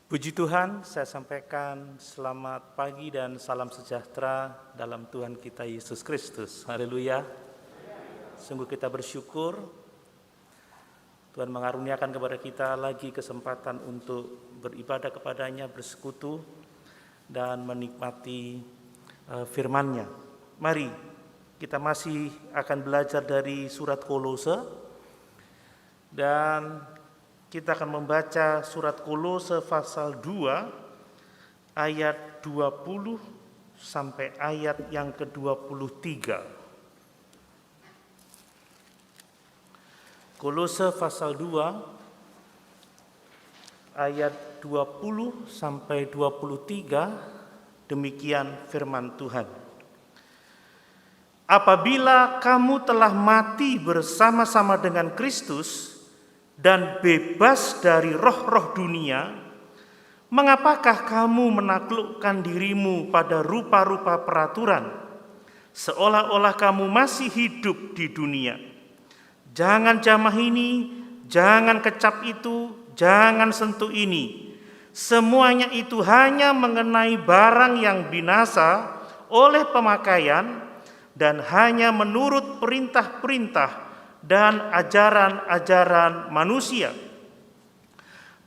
Puji Tuhan, saya sampaikan selamat pagi dan salam sejahtera dalam Tuhan kita Yesus Kristus. Haleluya. Sungguh kita bersyukur Tuhan mengaruniakan kepada kita lagi kesempatan untuk beribadah kepadanya, bersekutu dan menikmati firman-Nya. Mari kita masih akan belajar dari surat Kolose dan kita akan membaca surat Kolose pasal 2 ayat 20 sampai ayat yang ke-23. Kolose pasal 2 ayat 20 sampai 23, demikian firman Tuhan. Apabila kamu telah mati bersama-sama dengan Kristus dan bebas dari roh-roh dunia, mengapakah kamu menaklukkan dirimu pada rupa-rupa peraturan, seolah-olah kamu masih hidup di dunia? Jangan jamah ini, jangan kecap itu, jangan sentuh ini. Semuanya itu hanya mengenai barang yang binasa oleh pemakaian dan hanya menurut perintah-perintah dan ajaran-ajaran manusia.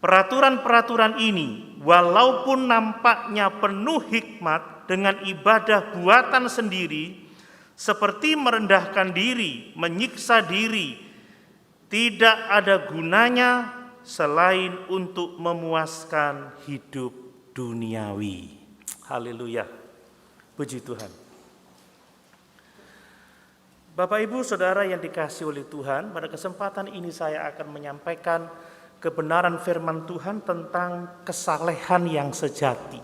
Peraturan-peraturan ini walaupun nampaknya penuh hikmat dengan ibadah buatan sendiri, seperti merendahkan diri, menyiksa diri, tidak ada gunanya selain untuk memuaskan hidup duniawi. Haleluya. Puji Tuhan. Bapak, Ibu, Saudara yang dikasihi oleh Tuhan, pada kesempatan ini saya akan menyampaikan kebenaran firman Tuhan tentang kesalehan yang sejati.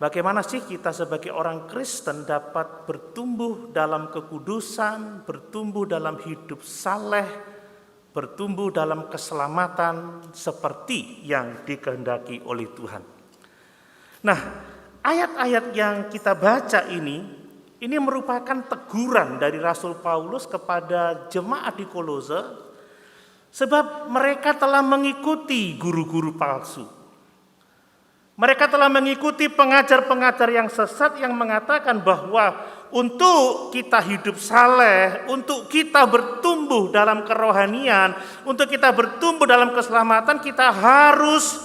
Bagaimana sih kita sebagai orang Kristen dapat bertumbuh dalam kekudusan, bertumbuh dalam hidup saleh, bertumbuh dalam keselamatan seperti yang dikehendaki oleh Tuhan. Nah, ayat-ayat yang kita baca ini merupakan teguran dari Rasul Paulus kepada jemaat di Kolose, sebab mereka telah mengikuti guru-guru palsu. Mereka telah mengikuti pengajar-pengajar yang sesat yang mengatakan bahwa untuk kita hidup saleh, untuk kita bertumbuh dalam kerohanian, untuk kita bertumbuh dalam keselamatan, kita harus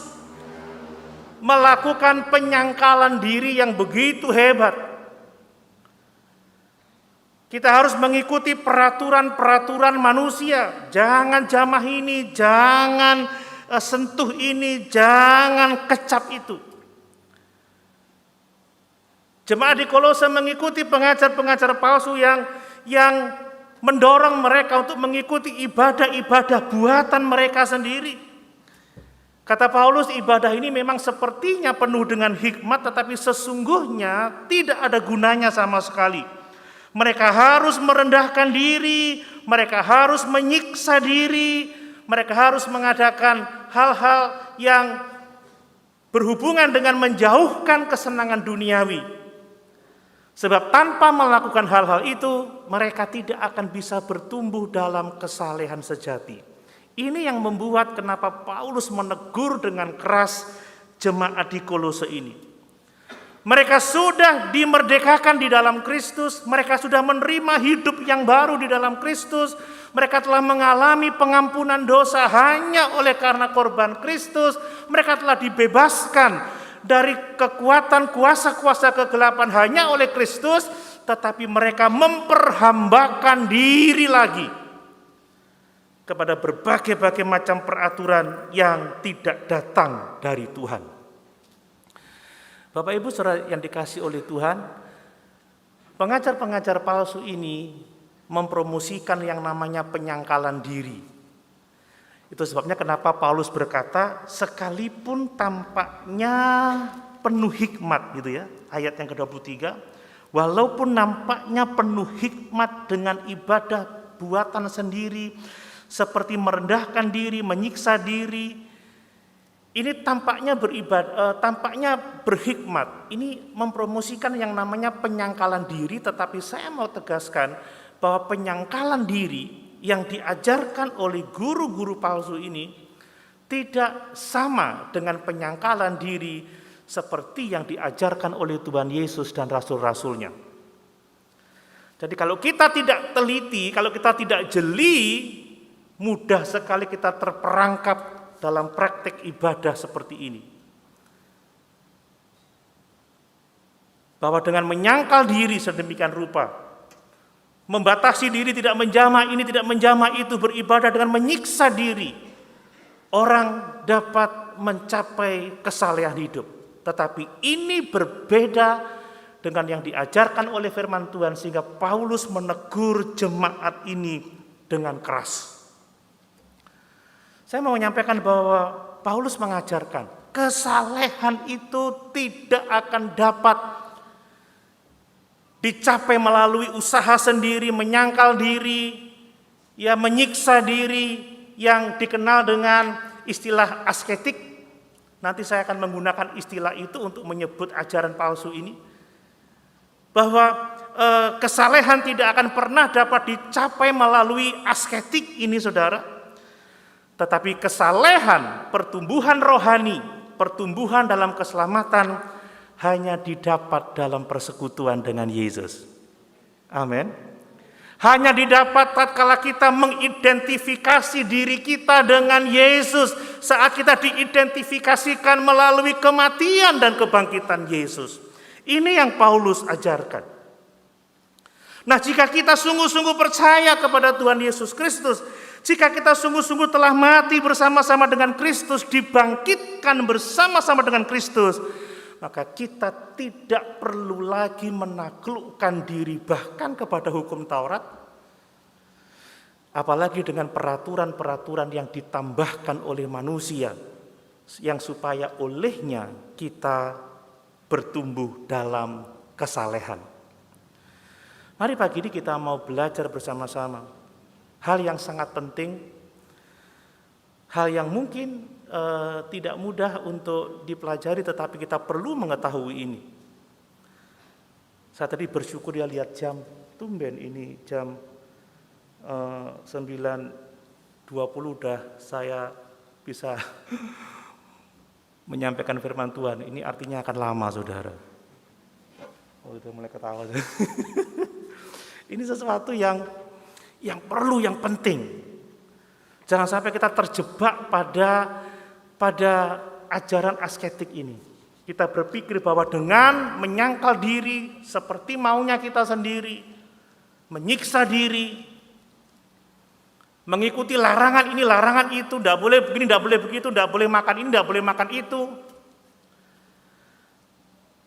melakukan penyangkalan diri yang begitu hebat. Kita harus mengikuti peraturan-peraturan manusia. Jangan jamah ini, jangan sentuh ini, jangan kecap itu. Jemaat di Kolose mengikuti pengajar-pengajar palsu yang mendorong mereka untuk mengikuti ibadah-ibadah buatan mereka sendiri. Kata Paulus, ibadah ini memang sepertinya penuh dengan hikmat, tetapi sesungguhnya tidak ada gunanya sama sekali. Mereka harus merendahkan diri, mereka harus menyiksa diri, mereka harus mengadakan hal-hal yang berhubungan dengan menjauhkan kesenangan duniawi. Sebab tanpa melakukan hal-hal itu, mereka tidak akan bisa bertumbuh dalam kesalehan sejati. Ini yang membuat kenapa Paulus menegur dengan keras jemaat di Kolose ini. Mereka sudah dimerdekakan di dalam Kristus, mereka sudah menerima hidup yang baru di dalam Kristus, mereka telah mengalami pengampunan dosa hanya oleh karena korban Kristus, mereka telah dibebaskan dari kekuatan kuasa-kuasa kegelapan hanya oleh Kristus, tetapi mereka memperhambakan diri lagi kepada berbagai-bagai macam peraturan yang tidak datang dari Tuhan. Bapak, Ibu, Saudara yang dikasihi oleh Tuhan, pengajar-pengajar palsu ini mempromosikan yang namanya penyangkalan diri. Itu sebabnya kenapa Paulus berkata, sekalipun tampaknya penuh hikmat, gitu ya, ayat yang ke-23, walaupun nampaknya penuh hikmat dengan ibadah buatan sendiri, seperti merendahkan diri, menyiksa diri, ini tampaknya berhikmat. Ini mempromosikan yang namanya penyangkalan diri, tetapi saya mau tegaskan bahwa penyangkalan diri yang diajarkan oleh guru-guru palsu ini tidak sama dengan penyangkalan diri seperti yang diajarkan oleh Tuhan Yesus dan rasul-rasulnya. Jadi kalau kita tidak teliti, kalau kita tidak jeli, mudah sekali kita terperangkap dalam praktek ibadah seperti ini. Bahwa dengan menyangkal diri sedemikian rupa, membatasi diri, tidak menjamah ini, tidak menjamah itu, beribadah dengan menyiksa diri, orang dapat mencapai kesalehan hidup. Tetapi ini berbeda dengan yang diajarkan oleh firman Tuhan, sehingga Paulus menegur jemaat ini dengan keras. Saya mau menyampaikan bahwa Paulus mengajarkan kesalehan itu tidak akan dapat dicapai melalui usaha sendiri, menyangkal diri, ya menyiksa diri yang dikenal dengan istilah asketik. Nanti saya akan menggunakan istilah itu untuk menyebut ajaran palsu ini. Bahwa kesalehan tidak akan pernah dapat dicapai melalui asketik ini, saudara. Tetapi kesalehan, pertumbuhan rohani, pertumbuhan dalam keselamatan hanya didapat dalam persekutuan dengan Yesus. Amin. Hanya didapat tatkala kita mengidentifikasi diri kita dengan Yesus, saat kita diidentifikasikan melalui kematian dan kebangkitan Yesus. Ini yang Paulus ajarkan. Nah, jika kita sungguh-sungguh percaya kepada Tuhan Yesus Kristus, jika kita sungguh-sungguh telah mati bersama-sama dengan Kristus, dibangkitkan bersama-sama dengan Kristus, maka kita tidak perlu lagi menaklukkan diri bahkan kepada hukum Taurat, apalagi dengan peraturan-peraturan yang ditambahkan oleh manusia, yang supaya olehnya kita bertumbuh dalam kesalehan. Mari pagi ini kita mau belajar bersama-sama hal yang sangat penting, hal yang mungkin tidak mudah untuk dipelajari, tetapi kita perlu mengetahui ini. Saya tadi bersyukur ya lihat jam, tumben ini jam 9.20 udah saya bisa menyampaikan firman Tuhan. Ini artinya akan lama, saudara. Oh, udah mulai ketawa. Ini sesuatu yang perlu, yang penting. Jangan sampai kita terjebak pada ajaran asketik ini. Kita berpikir bahwa dengan menyangkal diri seperti maunya kita sendiri, menyiksa diri, mengikuti larangan ini, larangan itu, tidak boleh begini, tidak boleh begitu, tidak boleh makan ini, tidak boleh makan itu.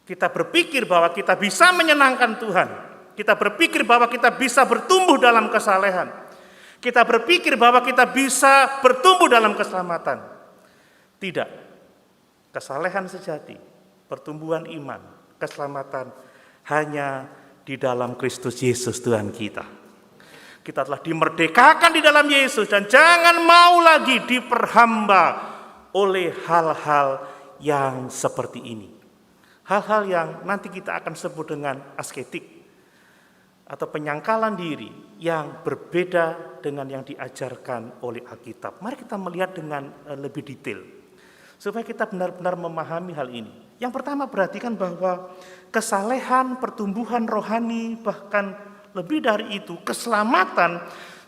Kita berpikir bahwa kita bisa menyenangkan Tuhan. Kita berpikir bahwa kita bisa bertumbuh dalam kesalehan. Kita berpikir bahwa kita bisa bertumbuh dalam keselamatan. Tidak. Kesalehan sejati, pertumbuhan iman, keselamatan hanya di dalam Kristus Yesus Tuhan kita. Kita telah dimerdekakan di dalam Yesus dan jangan mau lagi diperhamba oleh hal-hal yang seperti ini. Hal-hal yang nanti kita akan sebut dengan asketik atau penyangkalan diri yang berbeda dengan yang diajarkan oleh Alkitab. Mari kita melihat dengan lebih detail supaya kita benar-benar memahami hal ini. Yang pertama, perhatikan bahwa kesalehan, pertumbuhan rohani, bahkan lebih dari itu, keselamatan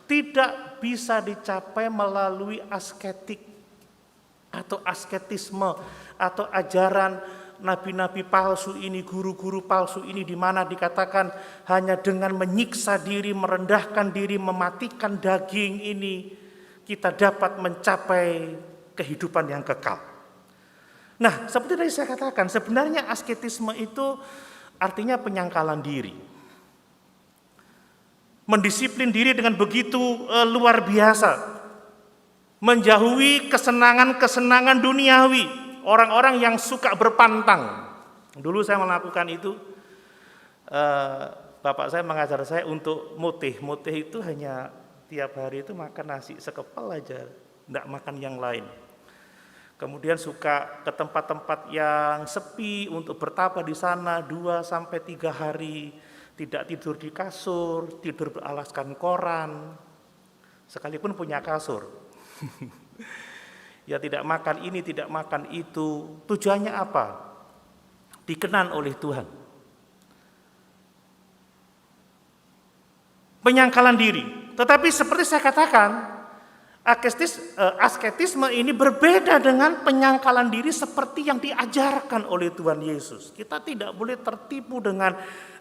tidak bisa dicapai melalui asketik atau asketisme atau ajaran nabi-nabi palsu ini, guru-guru palsu ini, di mana dikatakan hanya dengan menyiksa diri, merendahkan diri, mematikan daging ini kita dapat mencapai kehidupan yang kekal. Nah, seperti tadi saya katakan, sebenarnya asketisme itu artinya penyangkalan diri. Mendisiplin diri dengan begitu luar biasa, menjauhi kesenangan-kesenangan duniawi, orang-orang yang suka berpantang. Dulu saya melakukan itu, bapak saya mengajar saya untuk mutih. Mutih itu hanya tiap hari itu makan nasi sekepal aja, tidak makan yang lain. Kemudian suka ke tempat-tempat yang sepi untuk bertapa di sana 2-3 hari. Tidak tidur di kasur, tidur beralaskan koran, sekalipun punya kasur. Ya tidak makan ini, tidak makan itu. Tujuannya apa? Dikenan oleh Tuhan. Penyangkalan diri. Tetapi seperti saya katakan, asketisme ini berbeda dengan penyangkalan diri seperti yang diajarkan oleh Tuhan Yesus. Kita tidak boleh tertipu dengan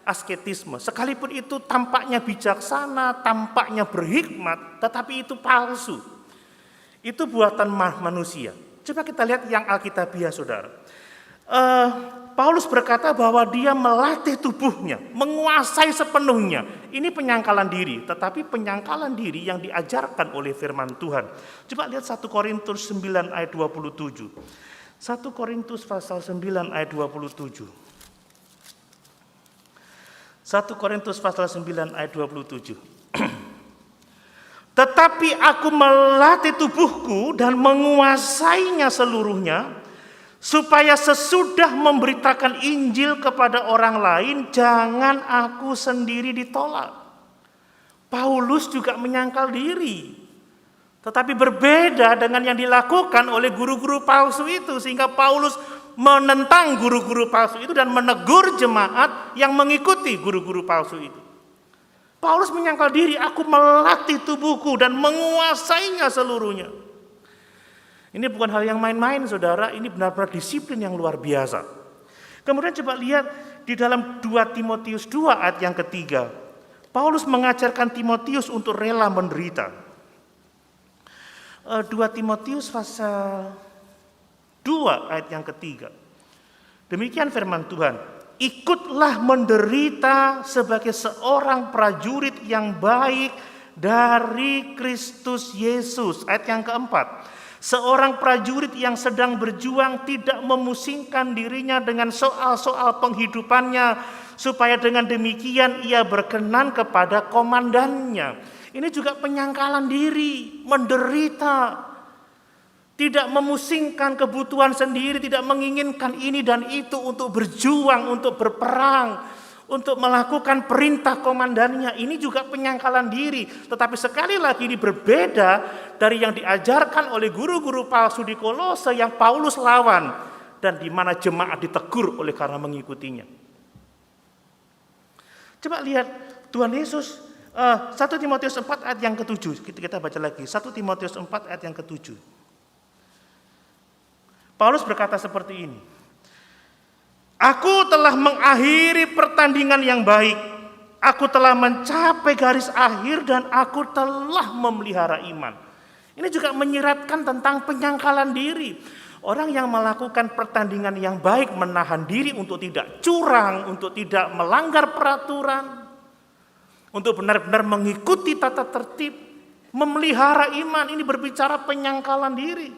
asketisme. Sekalipun itu tampaknya bijaksana, tampaknya berhikmat, tetapi itu palsu. Itu buatan manusia. Coba kita lihat yang Alkitabiah, saudara. Paulus berkata bahwa dia melatih tubuhnya, menguasai sepenuhnya. Ini penyangkalan diri, tetapi penyangkalan diri yang diajarkan oleh firman Tuhan. Coba lihat 1 Korintus 9 ayat 27. 1 Korintus pasal 9 ayat 27. 1 Korintus pasal 9 ayat 27. Tetapi aku melatih tubuhku dan menguasainya seluruhnya, supaya sesudah memberitakan Injil kepada orang lain, jangan aku sendiri ditolak. Paulus juga menyangkal diri, tetapi berbeda dengan yang dilakukan oleh guru-guru palsu itu, sehingga Paulus menentang guru-guru palsu itu dan menegur jemaat yang mengikuti guru-guru palsu itu. Paulus menyangkal diri, aku melatih tubuhku dan menguasainya seluruhnya. Ini bukan hal yang main-main, saudara. Ini benar-benar disiplin yang luar biasa. Kemudian coba lihat di dalam 2 Timotius 2 ayat yang ketiga. Paulus mengajarkan Timotius untuk rela menderita. 2 Timotius pasal 2 ayat yang ketiga. Demikian firman Tuhan. Ikutlah menderita sebagai seorang prajurit yang baik dari Kristus Yesus. Ayat yang keempat. Seorang prajurit yang sedang berjuang tidak memusingkan dirinya dengan soal-soal penghidupannya, supaya dengan demikian ia berkenan kepada komandannya. Ini juga penyangkalan diri, menderita, tidak memusingkan kebutuhan sendiri, tidak menginginkan ini dan itu untuk berjuang, untuk berperang, untuk melakukan perintah komandannya. Ini juga penyangkalan diri. Tetapi sekali lagi ini berbeda dari yang diajarkan oleh guru-guru palsu di Kolose yang Paulus lawan dan di mana jemaat ditegur oleh karena mengikutinya. Coba lihat Tuhan Yesus 1 Timotius 4 ayat yang ke-7. Kita baca lagi 1 Timotius 4 ayat yang ke-7. Paulus berkata seperti ini. Aku telah mengakhiri pertandingan yang baik. Aku telah mencapai garis akhir dan aku telah memelihara iman. Ini juga menyiratkan tentang penyangkalan diri. Orang yang melakukan pertandingan yang baik menahan diri untuk tidak curang, untuk tidak melanggar peraturan, untuk benar-benar mengikuti tata tertib, memelihara iman. Ini berbicara penyangkalan diri.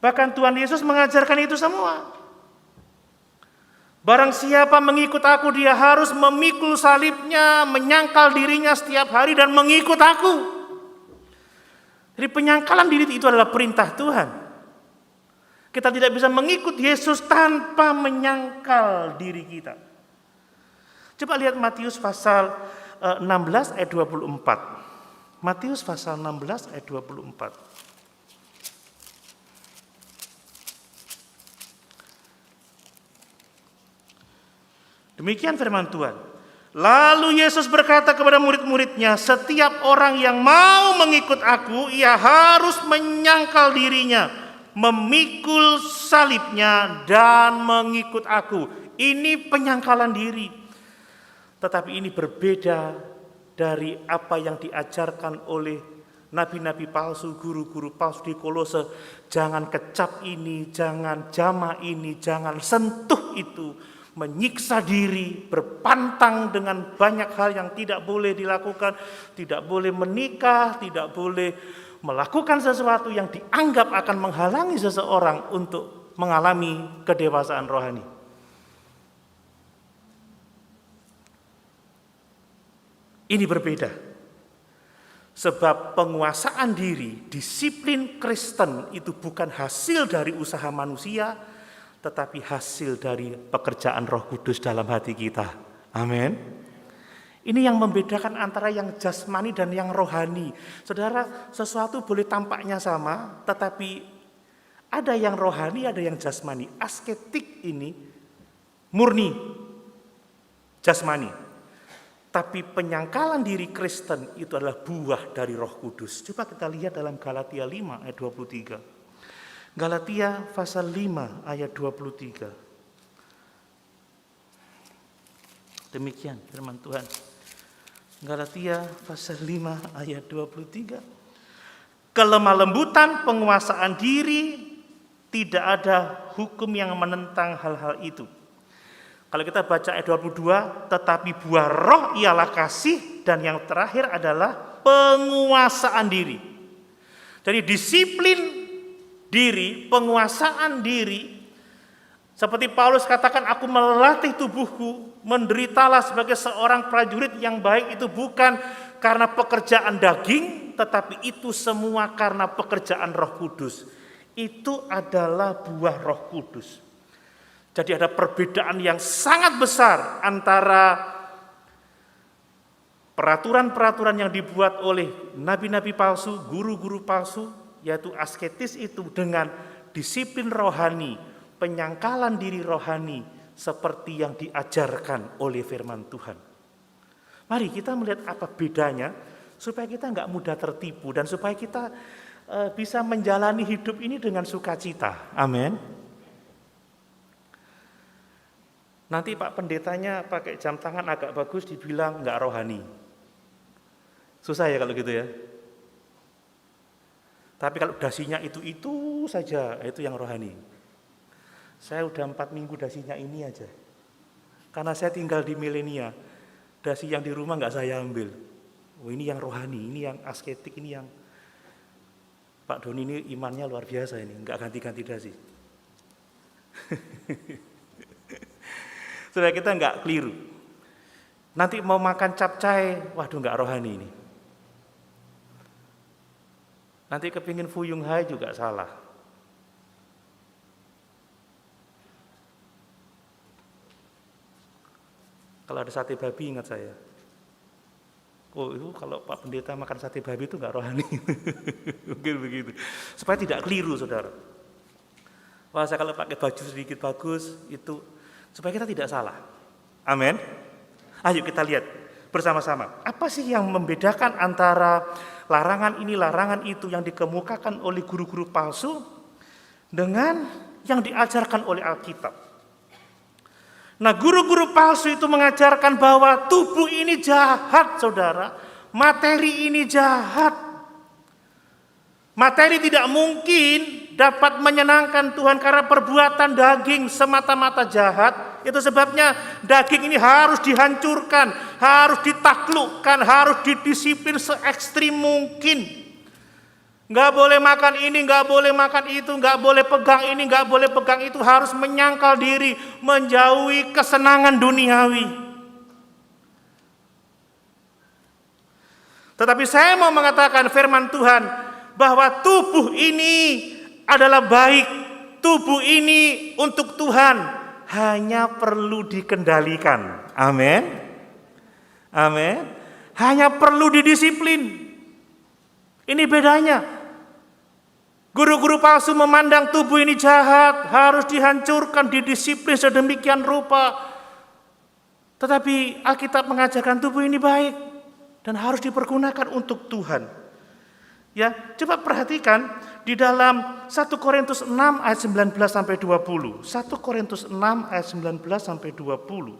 Bahkan Tuhan Yesus mengajarkan itu semua. Barang siapa mengikut aku, dia harus memikul salibnya, menyangkal dirinya setiap hari dan mengikut aku. Jadi penyangkalan diri itu adalah perintah Tuhan. Kita tidak bisa mengikut Yesus tanpa menyangkal diri kita. Coba lihat Matius pasal 16 ayat 24. Matius pasal 16 ayat 24. Demikian firman Tuhan. Lalu Yesus berkata kepada murid-muridnya, setiap orang yang mau mengikut aku, ia harus menyangkal dirinya, memikul salibnya dan mengikut aku. Ini penyangkalan diri. Tetapi ini berbeda dari apa yang diajarkan oleh nabi-nabi palsu, guru-guru palsu di Kolose. Jangan kecap ini, jangan jama ini, jangan sentuh itu. Menyiksa diri, berpantang dengan banyak hal yang tidak boleh dilakukan, tidak boleh menikah, tidak boleh melakukan sesuatu yang dianggap akan menghalangi seseorang untuk mengalami kedewasaan rohani. Ini berbeda. Sebab penguasaan diri, disiplin Kristen itu bukan hasil dari usaha manusia, tetapi hasil dari pekerjaan Roh Kudus dalam hati kita. Amin. Ini yang membedakan antara yang jasmani dan yang rohani. Saudara, sesuatu boleh tampaknya sama, tetapi ada yang rohani, ada yang jasmani. Asketik ini murni jasmani. Tapi penyangkalan diri Kristen itu adalah buah dari Roh Kudus. Coba kita lihat dalam Galatia 5 ayat 23. Galatia pasal 5 ayat 23. Demikian firman Tuhan. Galatia pasal 5 ayat 23. Kelemah lembutan penguasaan diri, tidak ada hukum yang menentang hal-hal itu. Kalau kita baca ayat 22, tetapi buah roh ialah kasih, dan yang terakhir adalah penguasaan diri. Jadi disiplin diri, penguasaan diri, seperti Paulus katakan, aku melatih tubuhku, menderitalah sebagai seorang prajurit yang baik, itu bukan karena pekerjaan daging, tetapi itu semua karena pekerjaan Roh Kudus. Itu adalah buah Roh Kudus. Jadi ada perbedaan yang sangat besar antara peraturan-peraturan yang dibuat oleh nabi-nabi palsu, guru-guru palsu, yaitu asketis itu, dengan disiplin rohani, penyangkalan diri rohani seperti yang diajarkan oleh firman Tuhan. Mari kita melihat apa bedanya supaya kita nggak mudah tertipu dan supaya kita bisa menjalani hidup ini dengan sukacita. Amin. Nanti Pak Pendetanya pakai jam tangan agak bagus dibilang nggak rohani. Susah ya kalau gitu ya. Tapi kalau dasinya itu saja, itu yang rohani. Saya udah 4 minggu dasinya ini aja. Karena saya tinggal di milenia. Dasi yang di rumah nggak saya ambil. Oh, ini yang rohani, ini yang asketik, ini yang Pak Doni ini imannya luar biasa ini, nggak ganti-ganti dasi. Supaya kita nggak keliru. Nanti mau makan capcay, waduh nggak rohani ini. Nanti kepingin fuyung hai juga salah. Kalau ada sate babi ingat saya. Oh itu kalau Pak Pendeta makan sate babi itu nggak rohani. Mungkin begitu. Supaya tidak keliru saudara. Wah saya kalau pakai baju sedikit bagus itu supaya kita tidak salah. Amin. Ayo kita lihat bersama-sama. Apa sih yang membedakan antara larangan ini, larangan itu yang dikemukakan oleh guru-guru palsu dengan yang diajarkan oleh Alkitab? Nah, guru-guru palsu itu mengajarkan bahwa tubuh ini jahat, saudara. Materi ini jahat. Materi tidak mungkin dapat menyenangkan Tuhan karena perbuatan daging semata-mata jahat. Itu sebabnya daging ini harus dihancurkan, harus ditaklukkan, harus didisiplin se-ekstrim mungkin. Nggak boleh makan ini, nggak boleh makan itu, nggak boleh pegang ini, nggak boleh pegang itu, harus menyangkal diri, menjauhi kesenangan duniawi. Tetapi saya mau mengatakan firman Tuhan bahwa tubuh ini adalah baik, tubuh ini untuk Tuhan, hanya perlu dikendalikan. Amin. Amin. Hanya perlu didisiplin. Ini bedanya. Guru-guru palsu memandang tubuh ini jahat, harus dihancurkan, didisiplin sedemikian rupa. Tetapi Alkitab mengajarkan tubuh ini baik dan harus dipergunakan untuk Tuhan. Ya, coba perhatikan di dalam 1 Korintus 6 ayat 19 sampai 20. 1 Korintus 6 ayat 19 sampai 20.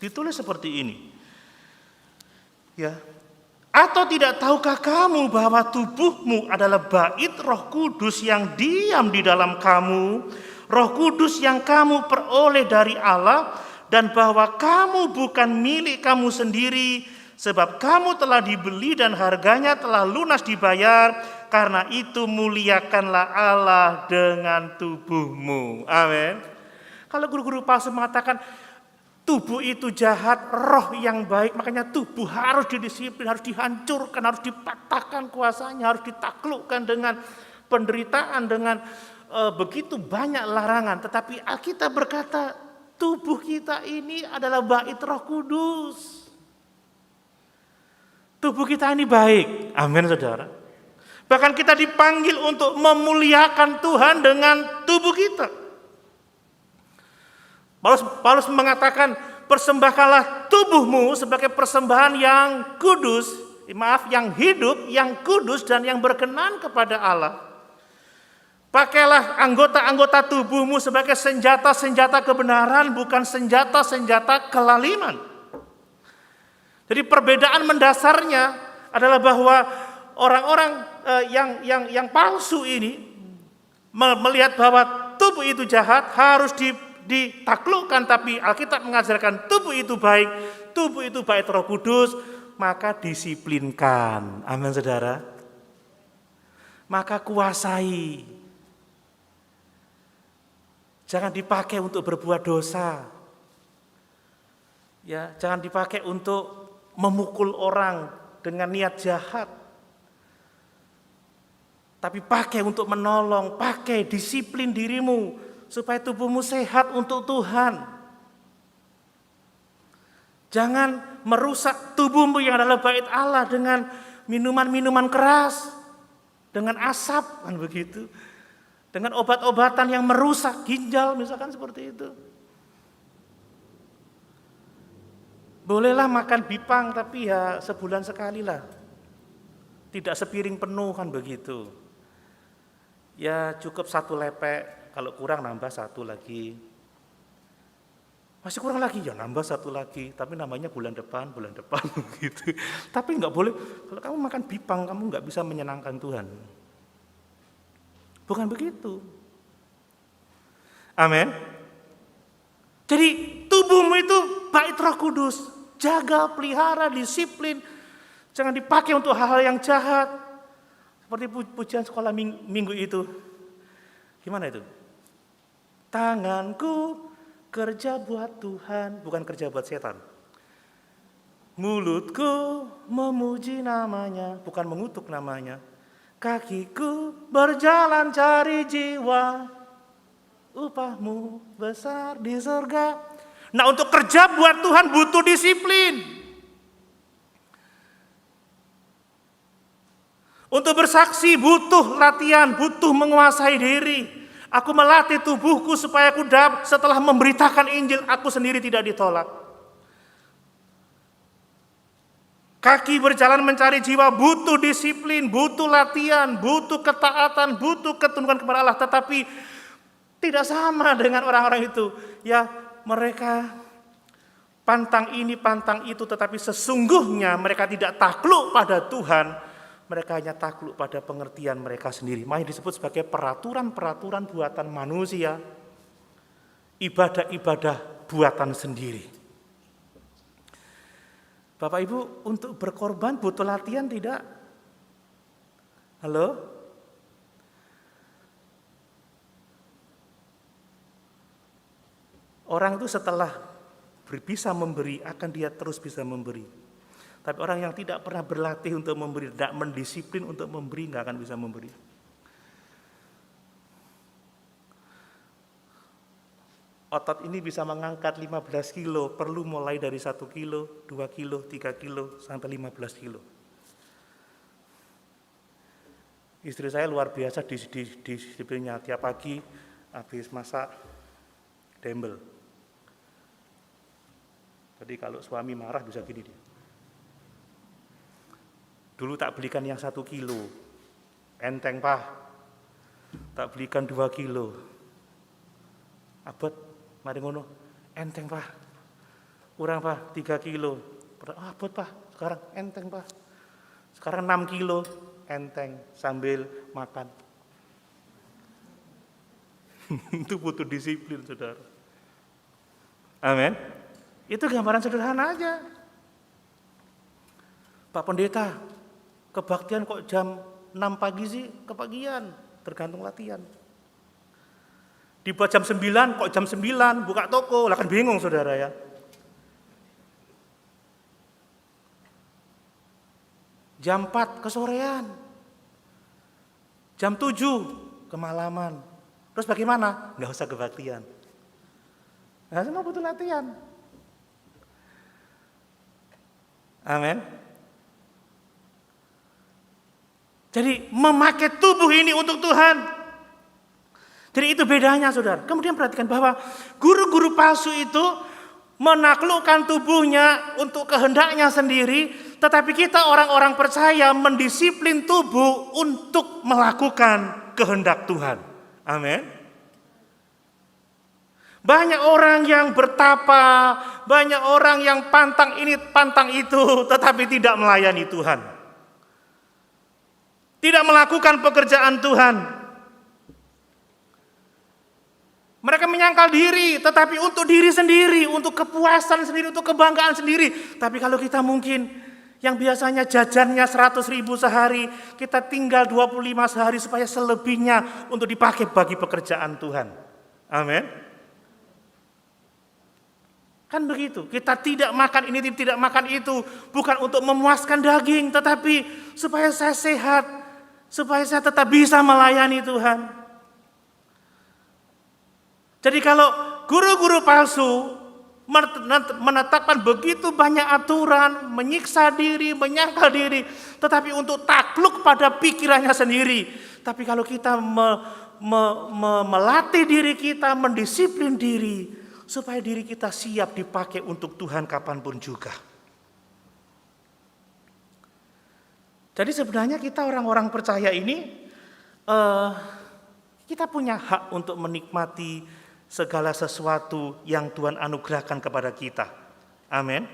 Ditulis seperti ini. Ya. Atau tidak tahukah kamu bahwa tubuhmu adalah bait Roh Kudus yang diam di dalam kamu, Roh Kudus yang kamu peroleh dari Allah, dan bahwa kamu bukan milik kamu sendiri, sebab kamu telah dibeli dan harganya telah lunas dibayar. Karena itu muliakanlah Allah dengan tubuhmu. Amin. Kalau guru-guru palsu mengatakan tubuh itu jahat, roh yang baik, makanya tubuh harus didisiplin, harus dihancurkan, harus dipatahkan kuasanya, harus ditaklukkan dengan penderitaan, dengan begitu banyak larangan. Tetapi Alkitab berkata tubuh kita ini adalah bait Roh Kudus. Tubuh kita ini baik. Amin, saudara. Bahkan kita dipanggil untuk memuliakan Tuhan dengan tubuh kita. Paulus mengatakan, persembahkanlah tubuhmu sebagai persembahan yang kudus, yang hidup, yang kudus, dan yang berkenan kepada Allah. Pakailah anggota-anggota tubuhmu sebagai senjata-senjata kebenaran, bukan senjata-senjata kelaliman. Jadi perbedaan mendasarnya adalah bahwa orang-orang yang palsu ini melihat bahwa tubuh itu jahat harus ditaklukkan, tapi Alkitab mengajarkan tubuh itu baik Roh Kudus, maka disiplinkan. Amin, saudara. Maka kuasai. Jangan dipakai untuk berbuat dosa. Ya, jangan dipakai untuk memukul orang dengan niat jahat. Tapi pakai untuk menolong, pakai disiplin dirimu supaya tubuhmu sehat untuk Tuhan. Jangan merusak tubuhmu yang adalah bait Allah dengan minuman-minuman keras, dengan asap, kan begitu. Dengan obat-obatan yang merusak ginjal, misalkan seperti itu. Bolehlah makan bipang, tapi ya sebulan sekali lah. Tidak sepiring penuh, kan begitu. Ya cukup 1 lepek, kalau kurang nambah 1 lagi. Masih kurang lagi, ya nambah 1 lagi. Tapi namanya bulan depan gitu. Tapi nggak boleh, kalau kamu makan bipang, kamu nggak bisa menyenangkan Tuhan. Bukan begitu. Amin. Jadi tubuhmu itu bait Roh Kudus. Jaga, pelihara, disiplin. Jangan dipakai untuk hal-hal yang jahat. Seperti pujian sekolah minggu itu. Gimana itu? Tanganku kerja buat Tuhan, bukan kerja buat setan. Mulutku memuji namanya, bukan mengutuk namanya. Kakiku berjalan cari jiwa, upahmu besar di surga. Nah, untuk kerja buat Tuhan butuh disiplin. Untuk bersaksi butuh latihan, butuh menguasai diri. Aku melatih tubuhku supaya aku setelah memberitakan Injil, aku sendiri tidak ditolak. Kaki berjalan mencari jiwa butuh disiplin, butuh latihan, butuh ketaatan, butuh ketundukan kepada Allah. Tetapi tidak sama dengan orang-orang itu. Ya, mereka pantang ini, pantang itu, tetapi sesungguhnya mereka tidak takluk pada Tuhan. Mereka hanya takluk pada pengertian mereka sendiri. Makanya disebut sebagai peraturan-peraturan buatan manusia, ibadah-ibadah buatan sendiri. Bapak Ibu, untuk berkorban butuh latihan tidak? Halo? Orang itu setelah bisa memberi, akan dia terus bisa memberi. Tapi orang yang tidak pernah berlatih untuk memberi, tidak mendisiplin untuk memberi, nggak akan bisa memberi. Otot ini bisa mengangkat 15 kilo, perlu mulai dari 1 kilo, 2 kilo, 3 kilo, sampai 15 kilo. Istri saya luar biasa disiplinnya, tiap pagi habis masak, dembel. Jadi kalau suami marah bisa gini dia. Dulu tak belikan yang 1 kilo, enteng Pak. Tak belikan 2 kilo. Abot, mari ngono, enteng Pak. Kurang Pak, 3 kilo. Abot Pak, sekarang enteng Pak. Sekarang 6 kilo, enteng sambil makan. Itu butuh disiplin, saudara. Amin. Itu gambaran sederhana aja. Pak Pendeta, kebaktian kok jam 6 pagi sih? Kepagian, tergantung latihan. Dibuat jam 9, kok jam 9 buka toko, lah kan bingung saudara ya. Jam 4 kesorean, jam 7 kemalaman. Terus bagaimana? Nggak usah kebaktian. Nah, semua butuh latihan. Amin. Jadi memakai tubuh ini untuk Tuhan. Jadi itu bedanya, saudara. Kemudian perhatikan bahwa guru-guru palsu itu menaklukkan tubuhnya untuk kehendaknya sendiri, tetapi kita orang-orang percaya mendisiplin tubuh untuk melakukan kehendak Tuhan. Amin. Banyak orang yang bertapa, banyak orang yang pantang ini, pantang itu, tetapi tidak melayani Tuhan. Tidak melakukan pekerjaan Tuhan. Mereka menyangkal diri, tetapi untuk diri sendiri, untuk kepuasan sendiri, untuk kebanggaan sendiri. Tapi kalau kita mungkin yang biasanya jajannya 100.000 sehari, kita tinggal 25 sehari supaya selebihnya untuk dipakai bagi pekerjaan Tuhan. Amin. Kan begitu, kita tidak makan ini, tidak makan itu, bukan untuk memuaskan daging, tetapi supaya saya sehat, supaya saya tetap bisa melayani Tuhan. Jadi kalau guru-guru palsu menetapkan begitu banyak aturan, menyiksa diri, menyangkal diri, tetapi untuk takluk pada pikirannya sendiri. Tapi kalau kita melatih diri kita, mendisiplin diri, supaya diri kita siap dipakai untuk Tuhan kapanpun juga. Jadi sebenarnya kita orang-orang percaya ini, kita punya hak untuk menikmati segala sesuatu yang Tuhan anugerahkan kepada kita. Amin.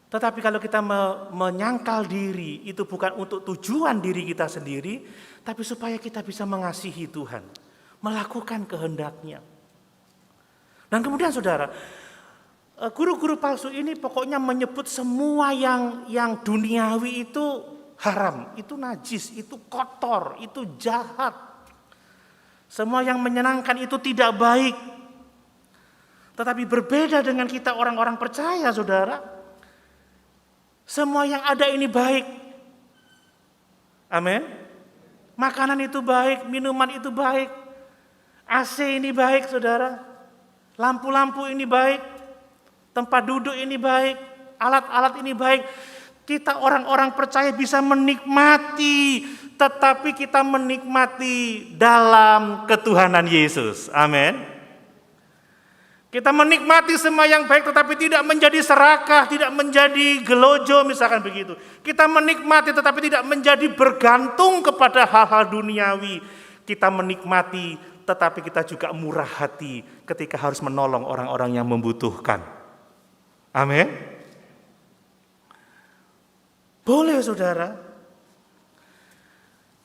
Tetapi kalau kita menyangkal diri, itu bukan untuk tujuan diri kita sendiri, tapi supaya kita bisa mengasihi Tuhan, melakukan kehendaknya. Dan kemudian saudara, guru-guru palsu ini pokoknya menyebut semua yang duniawi itu haram, itu najis, itu kotor, itu jahat. Semua yang menyenangkan itu tidak baik. Tetapi berbeda dengan kita orang-orang percaya, saudara. Semua yang ada ini baik. Amin. Makanan itu baik, minuman itu baik. AC ini baik, saudara. Lampu-lampu ini baik. Tempat duduk ini baik. Alat-alat ini baik. Kita orang-orang percaya bisa menikmati, tetapi kita menikmati dalam ketuhanan Yesus. Amin. Kita menikmati semua yang baik, tetapi tidak menjadi serakah, tidak menjadi gelojo, misalkan begitu. Kita menikmati, tetapi tidak menjadi bergantung kepada hal-hal duniawi. Kita menikmati, tetapi kita juga murah hati ketika harus menolong orang-orang yang membutuhkan. Amin. Boleh, saudara.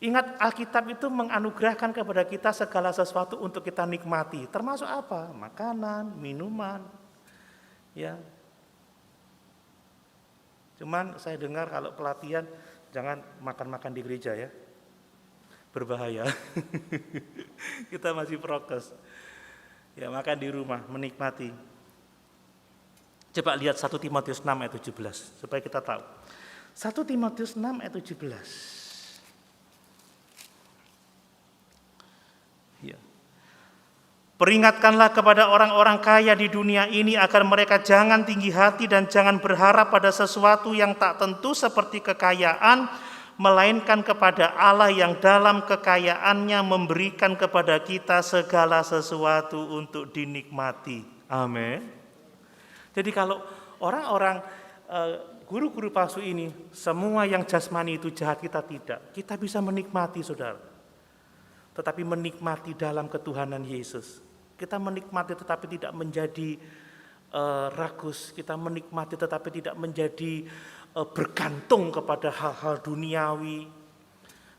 Ingat, Alkitab itu menganugerahkan kepada kita segala sesuatu untuk kita nikmati. Termasuk apa? Makanan, minuman. Ya. Cuman saya dengar kalau pelatihan jangan makan-makan di gereja ya. Berbahaya. Kita masih prokes. Ya, makan di rumah, menikmati. Coba lihat 1 Timotius 6 ayat 17 supaya kita tahu. 1 Timotius 6 ayat 17. Ya. Peringatkanlah kepada orang-orang kaya di dunia ini agar mereka jangan tinggi hati dan jangan berharap pada sesuatu yang tak tentu seperti kekayaan, melainkan kepada Allah yang dalam kekayaannya memberikan kepada kita segala sesuatu untuk dinikmati. Amin. Jadi kalau orang-orang guru-guru palsu ini, semua yang jasmani itu jahat, kita tidak. Kita bisa menikmati, saudara. Tetapi menikmati dalam ketuhanan Yesus. Kita menikmati tetapi tidak menjadi rakus. Kita menikmati tetapi tidak menjadi bergantung kepada hal-hal duniawi.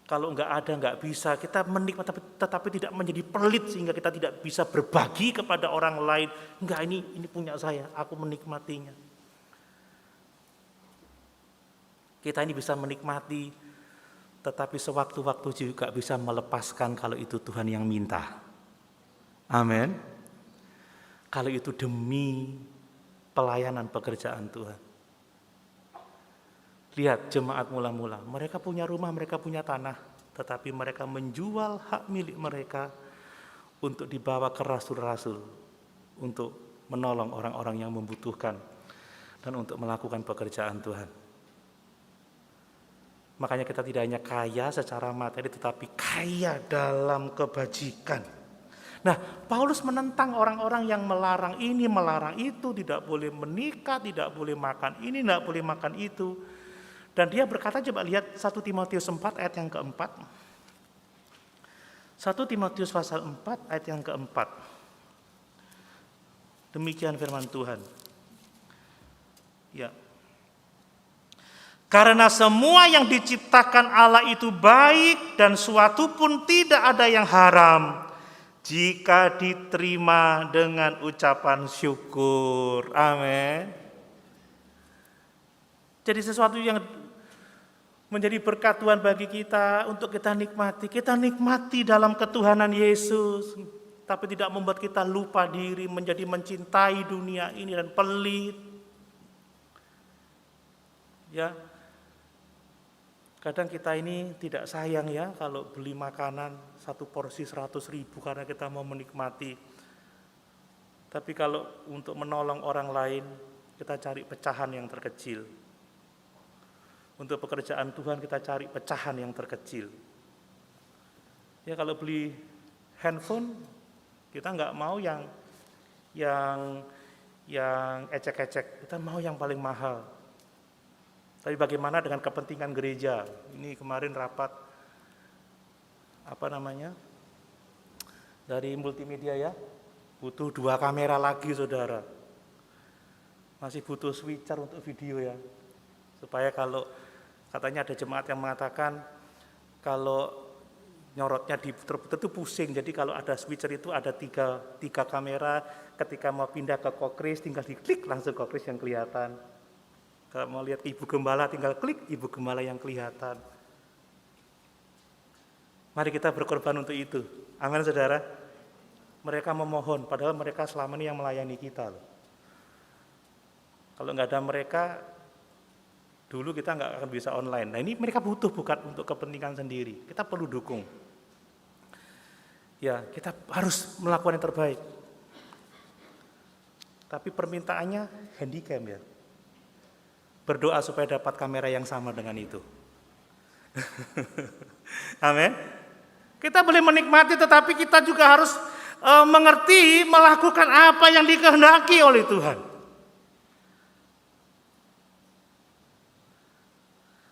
Kalau enggak ada, enggak bisa. Kita menikmati tetapi tidak menjadi pelit sehingga kita tidak bisa berbagi kepada orang lain. Enggak, ini punya saya, aku menikmatinya. Kita ini bisa menikmati, tetapi sewaktu-waktu juga bisa melepaskan kalau itu Tuhan yang minta. Amin. Kalau itu demi pelayanan pekerjaan Tuhan. Lihat jemaat mula-mula, mereka punya rumah, mereka punya tanah, tetapi mereka menjual hak milik mereka untuk dibawa ke rasul-rasul untuk menolong orang-orang yang membutuhkan dan untuk melakukan pekerjaan Tuhan. Makanya kita tidak hanya kaya secara materi, tetapi kaya dalam kebajikan. Nah, Paulus menentang orang-orang yang melarang ini, melarang itu, tidak boleh menikah, tidak boleh makan ini, tidak boleh makan itu. Dan dia berkata, coba lihat 1 Timotius 4 ayat yang keempat. 1 Timotius pasal 4 ayat yang keempat. Demikian firman Tuhan. Ya. Karena semua yang diciptakan Allah itu baik dan suatu pun tidak ada yang haram jika diterima dengan ucapan syukur. Amin. Jadi sesuatu yang menjadi berkat Tuhan bagi kita untuk kita nikmati. Kita nikmati dalam ketuhanan Yesus, tapi tidak membuat kita lupa diri, menjadi mencintai dunia ini dan pelit. Ya. Kadang kita ini tidak sayang ya kalau beli makanan 1 porsi 100.000 karena kita mau menikmati. Tapi kalau untuk menolong orang lain, kita cari pecahan yang terkecil. Untuk pekerjaan Tuhan kita cari pecahan yang terkecil. Ya kalau beli handphone, kita nggak mau yang ecek-ecek, kita mau yang paling mahal. Tapi bagaimana dengan kepentingan gereja? Ini kemarin rapat dari multimedia ya, butuh 2 kamera lagi saudara. Masih butuh switcher untuk video ya, supaya kalau katanya ada jemaat yang mengatakan kalau nyorotnya di puter-puter itu pusing. Jadi kalau ada switcher itu ada tiga kamera, ketika mau pindah ke kokris tinggal diklik langsung kokris yang kelihatan. Kalau mau lihat ibu gembala tinggal klik ibu gembala yang kelihatan. Mari kita berkorban untuk itu. Amin saudara. Mereka memohon, padahal mereka selama ini yang melayani kita. Kalau nggak ada mereka, dulu kita nggak akan bisa online. Nah ini mereka butuh bukan untuk kepentingan sendiri. Kita perlu dukung. Ya, kita harus melakukan yang terbaik. Tapi permintaannya handycam ya. Berdoa supaya dapat kamera yang sama dengan itu. Amin. Kita boleh menikmati, tetapi kita juga harus mengerti, melakukan apa yang dikehendaki oleh Tuhan.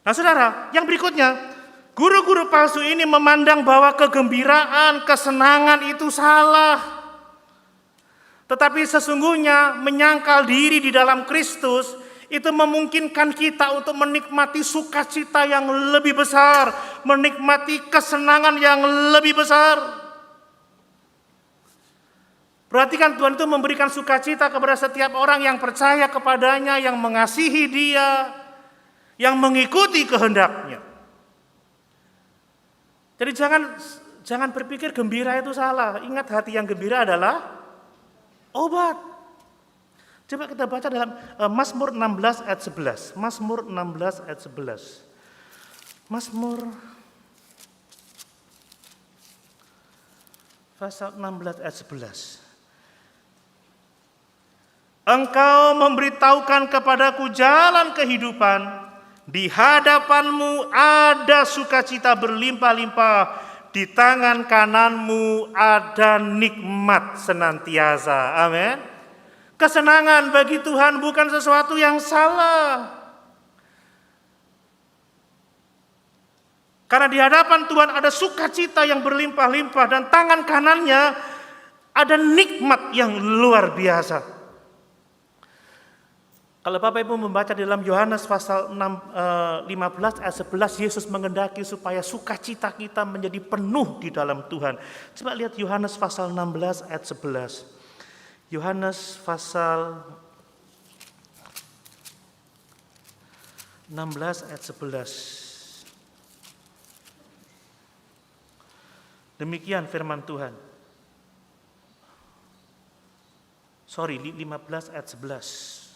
Nah saudara, yang berikutnya, guru-guru palsu ini memandang bahwa kegembiraan, kesenangan itu salah. Tetapi sesungguhnya menyangkal diri di dalam Kristus itu memungkinkan kita untuk menikmati sukacita yang lebih besar, menikmati kesenangan yang lebih besar. Perhatikan, Tuhan itu memberikan sukacita kepada setiap orang yang percaya kepadanya, yang mengasihi Dia, yang mengikuti kehendaknya. Jadi jangan berpikir gembira itu salah. Ingat, hati yang gembira adalah obat. Coba kita baca dalam Mazmur 16 ayat 11. Mazmur 16 ayat 11. Mazmur pasal 16 ayat 11. Engkau memberitahukan kepadaku jalan kehidupan, di hadapanmu ada sukacita berlimpah-limpah, di tangan kananmu ada nikmat senantiasa. Amin. Kesenangan bagi Tuhan bukan sesuatu yang salah. Karena di hadapan Tuhan ada sukacita yang berlimpah-limpah dan tangan kanannya ada nikmat yang luar biasa. Kalau Bapak Ibu membaca dalam Yohanes pasal 15 ayat 11, Yesus menghendaki supaya sukacita kita menjadi penuh di dalam Tuhan. Coba lihat Yohanes pasal 16 ayat 11. Yohanes pasal 16 ayat 11. Demikian firman Tuhan. 15 ayat 11.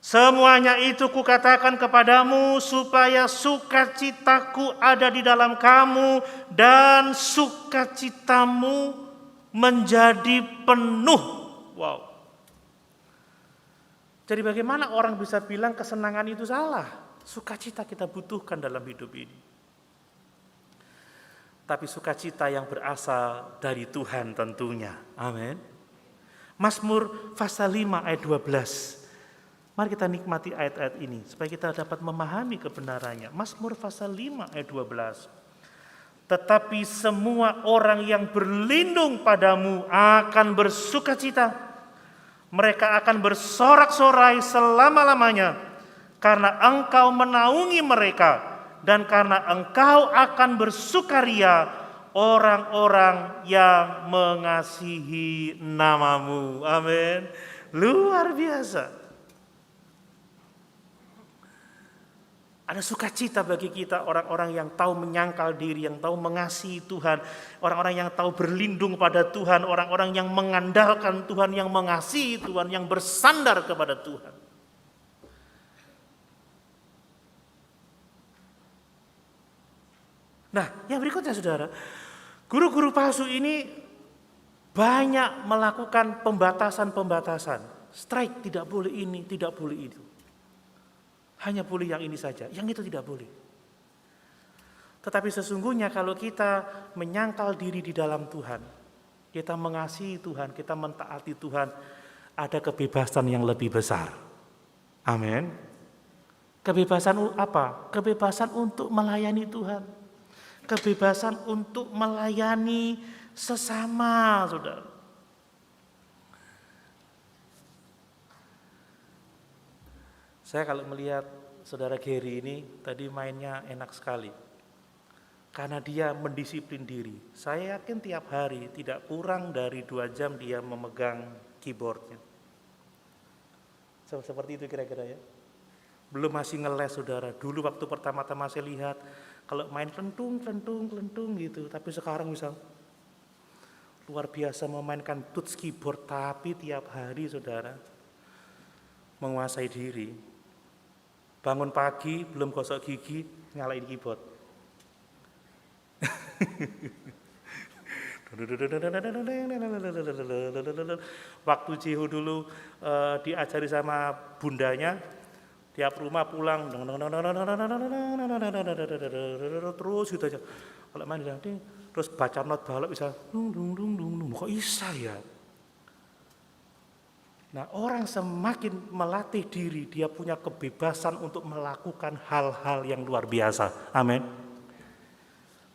Semuanya itu kukatakan kepadamu supaya sukacitaku ada di dalam kamu dan sukacitamu menjadi penuh. Wow. Jadi bagaimana orang bisa bilang kesenangan itu salah? Sukacita kita butuhkan dalam hidup ini. Tapi sukacita yang berasal dari Tuhan tentunya. Amin. Mazmur pasal 5 ayat 12. Mari kita nikmati ayat-ayat ini supaya kita dapat memahami kebenarannya. Mazmur pasal 5 ayat 12. Tetapi semua orang yang berlindung padamu akan bersukacita. Mereka akan bersorak-sorai selama-lamanya karena Engkau menaungi mereka dan karena Engkau akan bersukaria orang-orang yang mengasihi namamu. Amin. Luar biasa. Ada sukacita bagi kita, orang-orang yang tahu menyangkal diri, yang tahu mengasihi Tuhan, orang-orang yang tahu berlindung pada Tuhan, orang-orang yang mengandalkan Tuhan, yang mengasihi Tuhan, yang bersandar kepada Tuhan. Nah, yang berikutnya saudara, guru-guru palsu ini banyak melakukan pembatasan-pembatasan. Strike, tidak boleh ini, tidak boleh itu. Hanya boleh yang ini saja, yang itu tidak boleh. Tetapi sesungguhnya kalau kita menyangkal diri di dalam Tuhan, kita mengasihi Tuhan, kita mentaati Tuhan, ada kebebasan yang lebih besar. Amin. Kebebasan apa? Kebebasan untuk melayani Tuhan. Kebebasan untuk melayani sesama, saudara. Saya kalau melihat saudara Gary ini, tadi mainnya enak sekali. Karena dia mendisiplin diri. Saya yakin tiap hari tidak kurang dari 2 jam dia memegang keyboardnya. Seperti itu kira-kira ya. Belum masih ngeles saudara. Dulu waktu pertama-tama saya lihat, kalau main kelentung gitu. Tapi sekarang bisa luar biasa memainkan touch keyboard. Tapi tiap hari saudara menguasai diri. Bangun pagi, belum gosok gigi, nyalain keyboard. Waktu Jehu dulu diajari sama bundanya, tiap rumah pulang, terus gitu aja. Kalau main terus baca not balok bisa, kok bisa ya? Nah, orang semakin melatih diri, dia punya kebebasan untuk melakukan hal-hal yang luar biasa. Amin.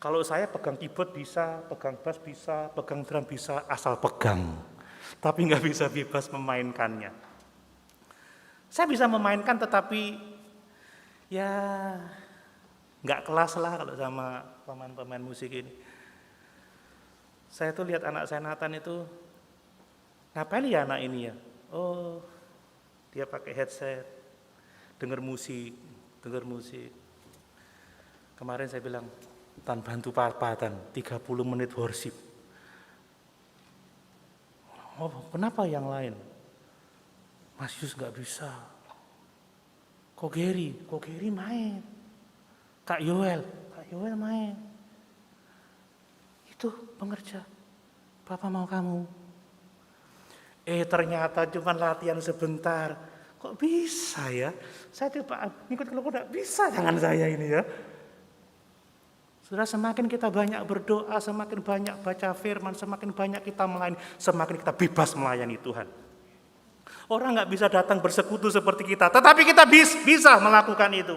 Kalau saya pegang keyboard bisa, pegang bass bisa, pegang drum bisa, asal pegang. Tapi nggak bisa bebas memainkannya. Saya bisa memainkan tetapi ya nggak kelas lah kalau sama pemain-pemain musik ini. Saya tuh lihat anak saya Nathan itu, ngapain ya anak ini ya? Oh, dia pakai headset, dengar musik. Kemarin saya bilang, Tan bantu papa Tan, 30 menit worship. Oh, kenapa yang lain? Mas Yus gak bisa. Kok Gary main. Kak Yoel main. Itu pengerja. Papa mau kamu. Ternyata cuma latihan sebentar. Kok bisa ya? Saya coba ngikut kalau tidak bisa jangan saya ini ya. Sudah semakin kita banyak berdoa, semakin banyak baca firman, semakin banyak kita melayani, semakin kita bebas melayani Tuhan. Orang nggak bisa datang bersekutu seperti kita, tetapi kita bisa melakukan itu.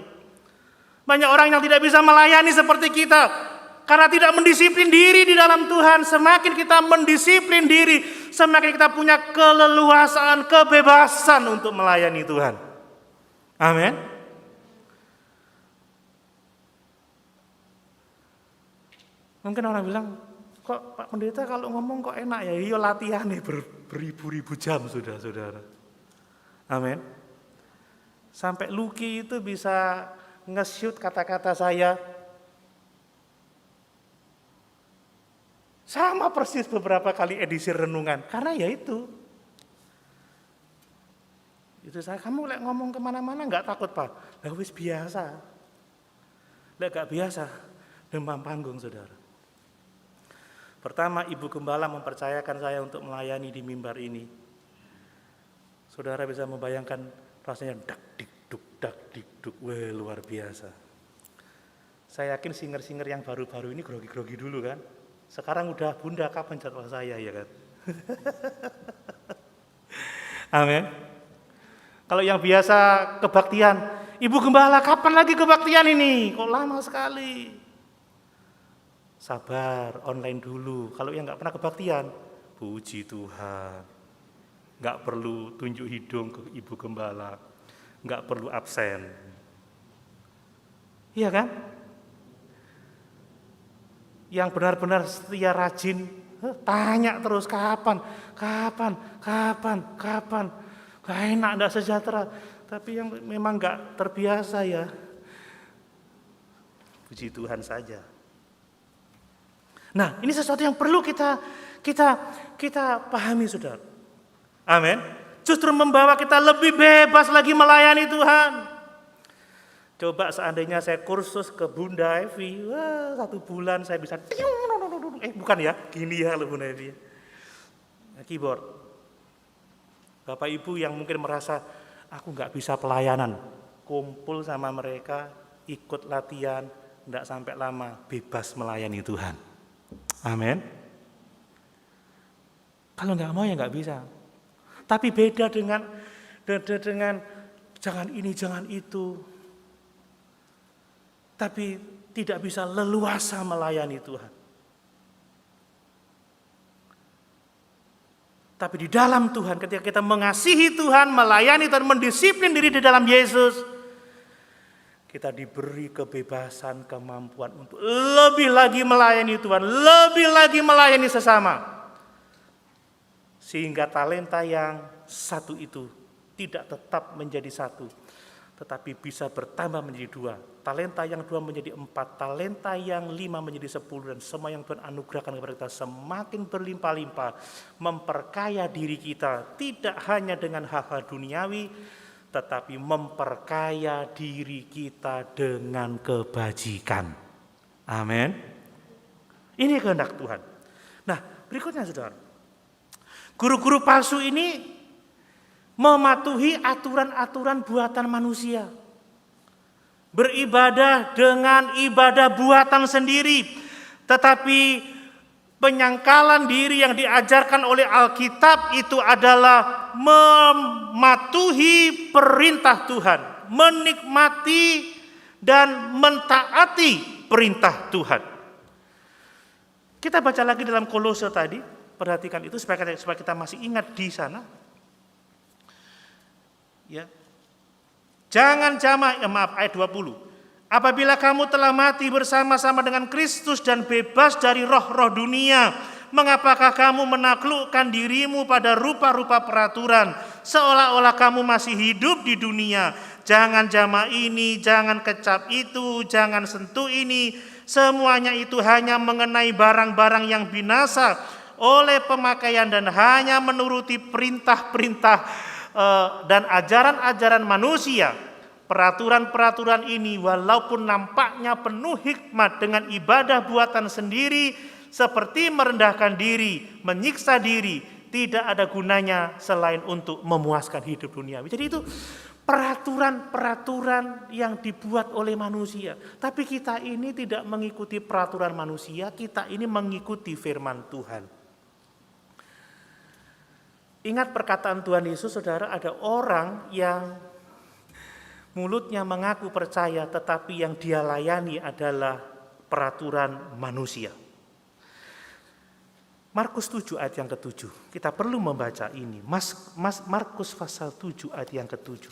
Banyak orang yang tidak bisa melayani seperti kita. Karena tidak mendisiplin diri di dalam Tuhan. Semakin kita mendisiplin diri, semakin kita punya keleluasaan, kebebasan untuk melayani Tuhan. Amin. Mungkin orang bilang, kok Pak Pendeta kalau ngomong kok enak ya? Iya latihan nih beribu-ribu jam sudah saudara. Amin. Sampai Lucky itu bisa nge-shoot kata-kata saya. Sama persis beberapa kali edisi renungan. Karena ya itu saya, kamu lek ngomong kemana-mana nggak takut Pak? Lah wis biasa. Lek gak biasa, demam panggung saudara. Pertama, Ibu Gembala mempercayakan saya untuk melayani di mimbar ini. Saudara bisa membayangkan rasanya dak dikduk, wah luar biasa. Saya yakin singer-singer yang baru-baru ini grogi-grogi dulu kan. Sekarang udah bunda, kapan jadwal saya ya kan. Amin. Kalau yang biasa kebaktian, Ibu Gembala kapan lagi kebaktian ini? Kok lama sekali? Sabar, online dulu. Kalau yang nggak pernah kebaktian, puji Tuhan. Nggak perlu tunjuk hidung ke Ibu Gembala, nggak perlu absen. Iya kan? Yang benar-benar setia rajin, tanya terus kapan. Gak enak, gak sejahtera. Tapi yang memang gak terbiasa ya, puji Tuhan saja. Nah, ini sesuatu yang perlu kita pahami, saudara. Amin. Justru membawa kita lebih bebas lagi melayani Tuhan. Coba seandainya saya kursus ke Bunda Evi, 1 bulan saya bisa, bukan ya, gini ya kalau Bunda Evi. Keyboard. Bapak Ibu yang mungkin merasa, aku nggak bisa pelayanan, kumpul sama mereka, ikut latihan, nggak sampai lama, bebas melayani Tuhan. Amin. Kalau nggak mau ya nggak bisa. Tapi beda dengan jangan ini, jangan itu. Tapi tidak bisa leluasa melayani Tuhan. Tapi di dalam Tuhan, ketika kita mengasihi Tuhan, melayani Tuhan, mendisiplin diri di dalam Yesus, kita diberi kebebasan, kemampuan untuk lebih lagi melayani Tuhan, lebih lagi melayani sesama. Sehingga talenta yang satu itu tidak tetap menjadi satu, tetapi bisa bertambah menjadi 2. Talenta yang 2 menjadi 4, talenta yang 5 menjadi 10, dan semua yang Tuhan anugerahkan kepada kita semakin berlimpah-limpah, memperkaya diri kita, tidak hanya dengan hal-hal duniawi, tetapi memperkaya diri kita dengan kebajikan. Amin. Ini kehendak Tuhan. Nah, berikutnya saudara, guru-guru palsu ini mematuhi aturan-aturan buatan manusia. Beribadah dengan ibadah buatan sendiri. Tetapi penyangkalan diri yang diajarkan oleh Alkitab itu adalah mematuhi perintah Tuhan. Menikmati dan mentaati perintah Tuhan. Kita baca lagi dalam Kolose tadi. Perhatikan itu supaya kita masih ingat di sana. Ya. Jangan ayat 20. Apabila kamu telah mati bersama-sama dengan Kristus dan bebas dari roh-roh dunia, mengapakah kamu menaklukkan dirimu pada rupa-rupa peraturan, seolah-olah kamu masih hidup di dunia? Jangan jama ini, jangan kecap itu, jangan sentuh ini. Semuanya itu hanya mengenai barang-barang yang binasa oleh pemakaian dan hanya menuruti perintah-perintah dan ajaran-ajaran manusia. Peraturan-peraturan ini walaupun nampaknya penuh hikmat dengan ibadah buatan sendiri, seperti merendahkan diri, menyiksa diri, tidak ada gunanya selain untuk memuaskan hidup duniawi. Jadi itu peraturan-peraturan yang dibuat oleh manusia. Tapi kita ini tidak mengikuti peraturan manusia, kita ini mengikuti firman Tuhan. Ingat perkataan Tuhan Yesus, saudara, ada orang yang mulutnya mengaku percaya, tetapi yang dia layani adalah peraturan manusia. Markus 7 ayat yang ke-7. Kita perlu membaca ini. Markus pasal 7 ayat yang ke-7.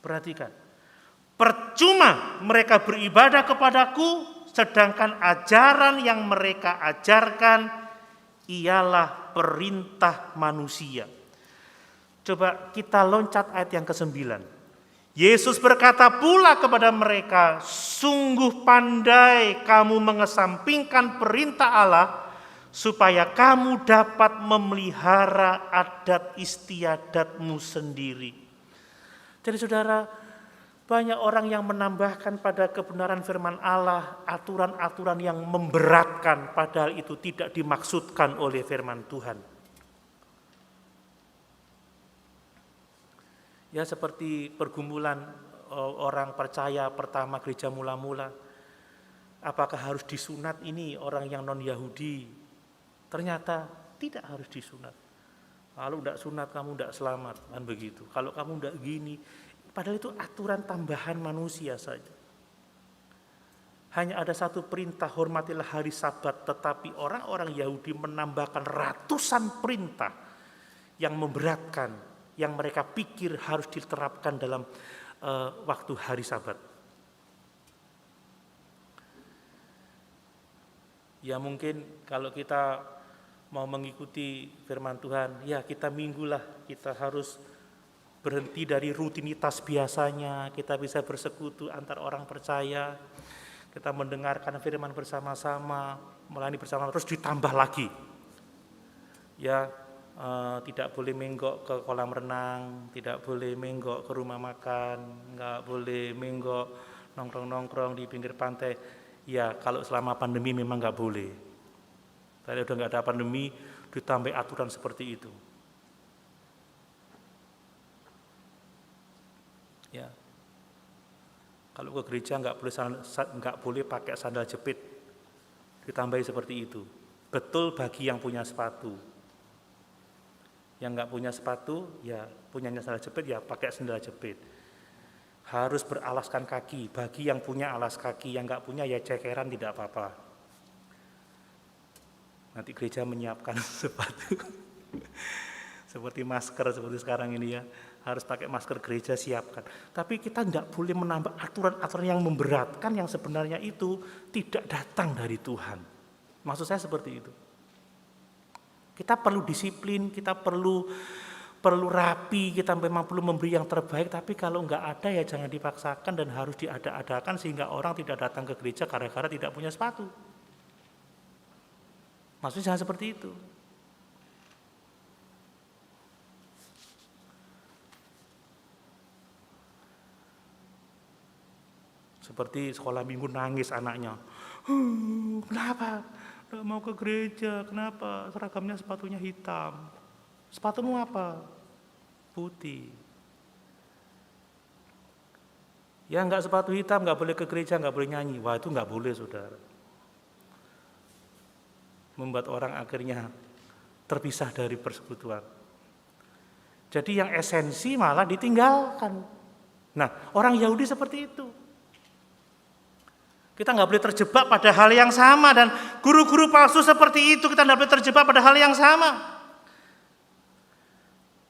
Perhatikan. Percuma mereka beribadah kepadaku, sedangkan ajaran yang mereka ajarkan ialah perintah manusia. Coba kita loncat ayat yang ke-9. Yesus berkata pula kepada mereka, sungguh pandai kamu mengesampingkan perintah Allah, supaya kamu dapat memelihara adat istiadatmu sendiri. Jadi saudara, Banyak orang yang menambahkan pada kebenaran firman Allah aturan-aturan yang memberatkan, padahal itu tidak dimaksudkan oleh firman Tuhan. Ya, seperti pergumulan orang percaya pertama gereja mula-mula. Apakah harus disunat ini orang yang non-Yahudi? Ternyata tidak harus disunat. Kalau tidak sunat kamu tidak selamat, kan begitu. Kalau kamu tidak gini, padahal itu aturan tambahan manusia saja. Hanya ada satu perintah, hormatilah hari Sabat, tetapi orang-orang Yahudi menambahkan ratusan perintah yang memberatkan, yang mereka pikir harus diterapkan dalam waktu hari Sabat. Ya mungkin kalau kita mau mengikuti firman Tuhan, ya kita minggulah, kita harus berhenti dari rutinitas biasanya, kita bisa bersekutu antar orang percaya, kita mendengarkan firman bersama-sama, melayani bersama, terus ditambah lagi. Ya, tidak boleh menggok ke kolam renang, tidak boleh menggok ke rumah makan, nggak boleh menggok nongkrong-nongkrong di pinggir pantai. Ya, kalau selama pandemi memang nggak boleh. Tadi udah nggak ada pandemi, ditambah aturan seperti itu. Ya, kalau ke gereja nggak boleh pakai sandal jepit, ditambahi seperti itu. Betul bagi yang punya sepatu. Yang nggak punya sepatu, ya punyanya sandal jepit, ya pakai sandal jepit. Harus beralaskan kaki. Bagi yang punya alas kaki, yang nggak punya ya cekeran tidak apa-apa. Nanti gereja menyiapkan sepatu seperti masker seperti sekarang ini ya, harus pakai masker gereja siapkan. Tapi kita tidak boleh menambah aturan-aturan yang memberatkan yang sebenarnya itu tidak datang dari Tuhan. Maksud saya seperti itu. Kita perlu disiplin, kita perlu rapi, kita memang perlu memberi yang terbaik, tapi kalau nggak ada ya jangan dipaksakan dan harus diada-adakan sehingga orang tidak datang ke gereja gara-gara tidak punya sepatu. Maksudnya jangan seperti itu. Seperti sekolah minggu nangis anaknya. Kenapa? Nggak mau ke gereja, kenapa? Seragamnya sepatunya hitam. Sepatumu apa? Putih. Ya nggak sepatu hitam, nggak boleh ke gereja, nggak boleh nyanyi. Wah itu nggak boleh saudara. Membuat orang akhirnya terpisah dari persekutuan. Jadi yang esensi malah ditinggalkan. Nah, orang Yahudi seperti itu. Kita nggak boleh terjebak pada hal yang sama, dan guru-guru palsu seperti itu kita nggak boleh terjebak pada hal yang sama.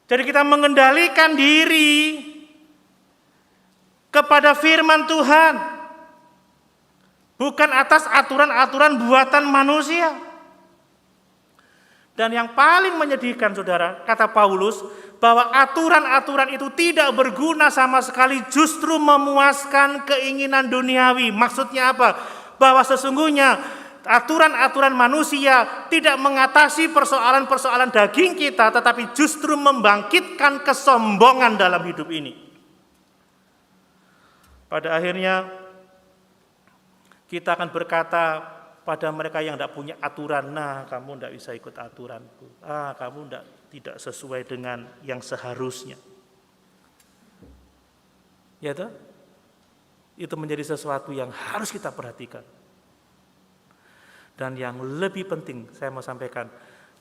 Jadi kita mengendalikan diri kepada firman Tuhan, bukan atas aturan-aturan buatan manusia. Dan yang paling menyedihkan saudara, kata Paulus, bahwa aturan-aturan itu tidak berguna sama sekali, justru memuaskan keinginan duniawi. Maksudnya apa? Bahwa sesungguhnya aturan-aturan manusia tidak mengatasi persoalan-persoalan daging kita, tetapi justru membangkitkan kesombongan dalam hidup ini. Pada akhirnya kita akan berkata pada mereka yang tidak punya aturan, nah kamu tidak bisa ikut aturanku, kamu tidak sesuai dengan yang seharusnya. Ya toh? Itu menjadi sesuatu yang harus kita perhatikan. Dan yang lebih penting saya mau sampaikan,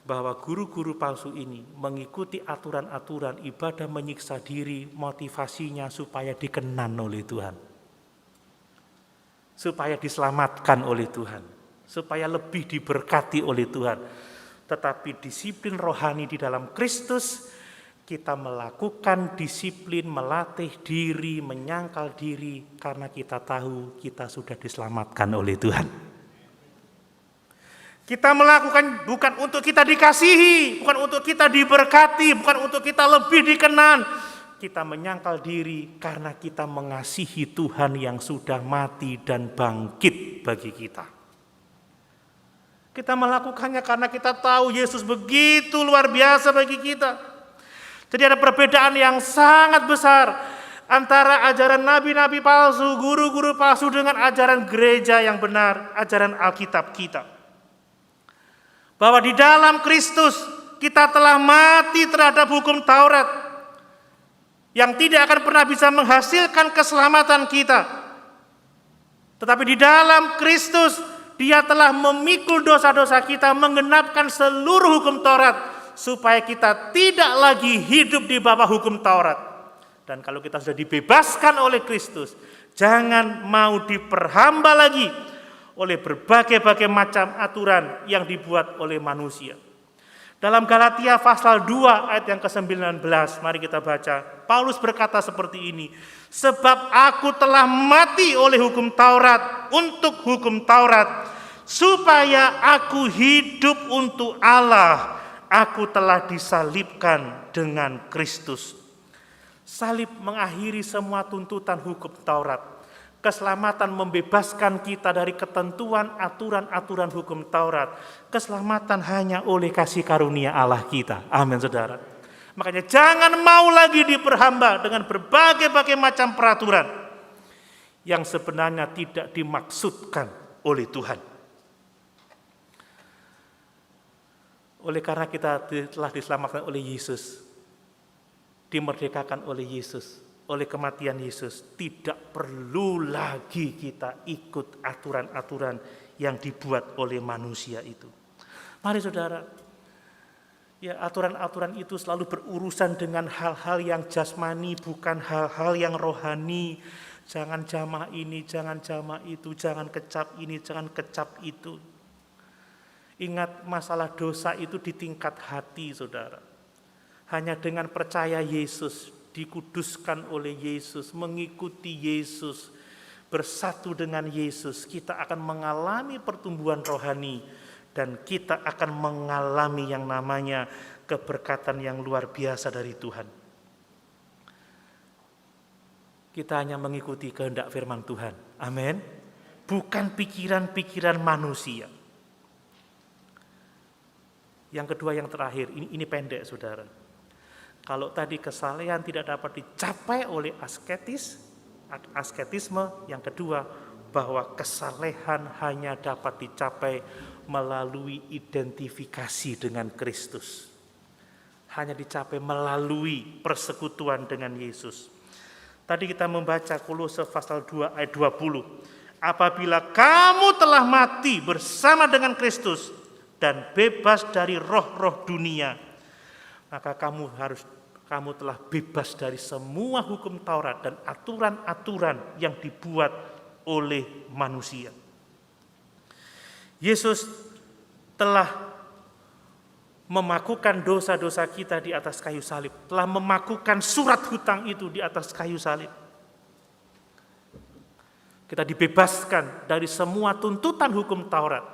bahwa guru-guru palsu ini mengikuti aturan-aturan ibadah menyiksa diri, motivasinya supaya dikenan oleh Tuhan, supaya diselamatkan oleh Tuhan, supaya lebih diberkati oleh Tuhan. Tetapi disiplin rohani di dalam Kristus, kita melakukan disiplin melatih diri, menyangkal diri, karena kita tahu kita sudah diselamatkan oleh Tuhan. Kita melakukan bukan untuk kita dikasihi, bukan untuk kita diberkati, bukan untuk kita lebih dikenan. Kita menyangkal diri karena kita mengasihi Tuhan yang sudah mati dan bangkit bagi kita. Kita melakukannya karena kita tahu Yesus begitu luar biasa bagi kita. Jadi ada perbedaan yang sangat besar antara ajaran nabi-nabi palsu, guru-guru palsu dengan ajaran gereja yang benar, ajaran Alkitab kita. Bahwa di dalam Kristus kita telah mati terhadap hukum Taurat yang tidak akan pernah bisa menghasilkan keselamatan kita. Tetapi di dalam Kristus Dia telah memikul dosa-dosa kita, menggenapkan seluruh hukum Taurat supaya kita tidak lagi hidup di bawah hukum Taurat. Dan kalau kita sudah dibebaskan oleh Kristus, jangan mau diperhamba lagi oleh berbagai-bagai macam aturan yang dibuat oleh manusia. Dalam Galatia pasal 2 ayat yang ke-19, mari kita baca. Paulus berkata seperti ini, sebab aku telah mati oleh hukum Taurat untuk hukum Taurat, supaya aku hidup untuk Allah. Aku telah disalibkan dengan Kristus. Salib mengakhiri semua tuntutan hukum Taurat. Keselamatan membebaskan kita dari ketentuan aturan-aturan hukum Taurat. Keselamatan hanya oleh kasih karunia Allah kita. Amin, saudara. Makanya jangan mau lagi diperhamba dengan berbagai-bagai macam peraturan yang sebenarnya tidak dimaksudkan oleh Tuhan. Oleh karena kita telah diselamatkan oleh Yesus, dimerdekakan oleh Yesus, oleh kematian Yesus, tidak perlu lagi kita ikut aturan-aturan yang dibuat oleh manusia itu. Mari saudara, ya aturan-aturan itu selalu berurusan dengan hal-hal yang jasmani, bukan hal-hal yang rohani. Jangan jamaah ini, jangan jamaah itu, jangan kecap ini, jangan kecap itu. Ingat, masalah dosa itu di tingkat hati, saudara. Hanya dengan percaya Yesus, dikuduskan oleh Yesus, mengikuti Yesus, bersatu dengan Yesus, kita akan mengalami pertumbuhan rohani dan kita akan mengalami yang namanya keberkatan yang luar biasa dari Tuhan. Kita hanya mengikuti kehendak firman Tuhan. Amin. Bukan pikiran-pikiran manusia. Yang kedua, yang terakhir, ini pendek, saudara. Kalau tadi kesalehan tidak dapat dicapai oleh asketisme, yang kedua, bahwa kesalehan hanya dapat dicapai melalui identifikasi dengan Kristus. Hanya dicapai melalui persekutuan dengan Yesus. Tadi kita membaca Kolose pasal 2 ayat 20. Apabila kamu telah mati bersama dengan Kristus dan bebas dari roh-roh dunia, maka kamu telah bebas dari semua hukum Taurat dan aturan-aturan yang dibuat oleh manusia. Yesus telah memakukan dosa-dosa kita di atas kayu salib, telah memakukan surat hutang itu di atas kayu salib. Kita dibebaskan dari semua tuntutan hukum Taurat.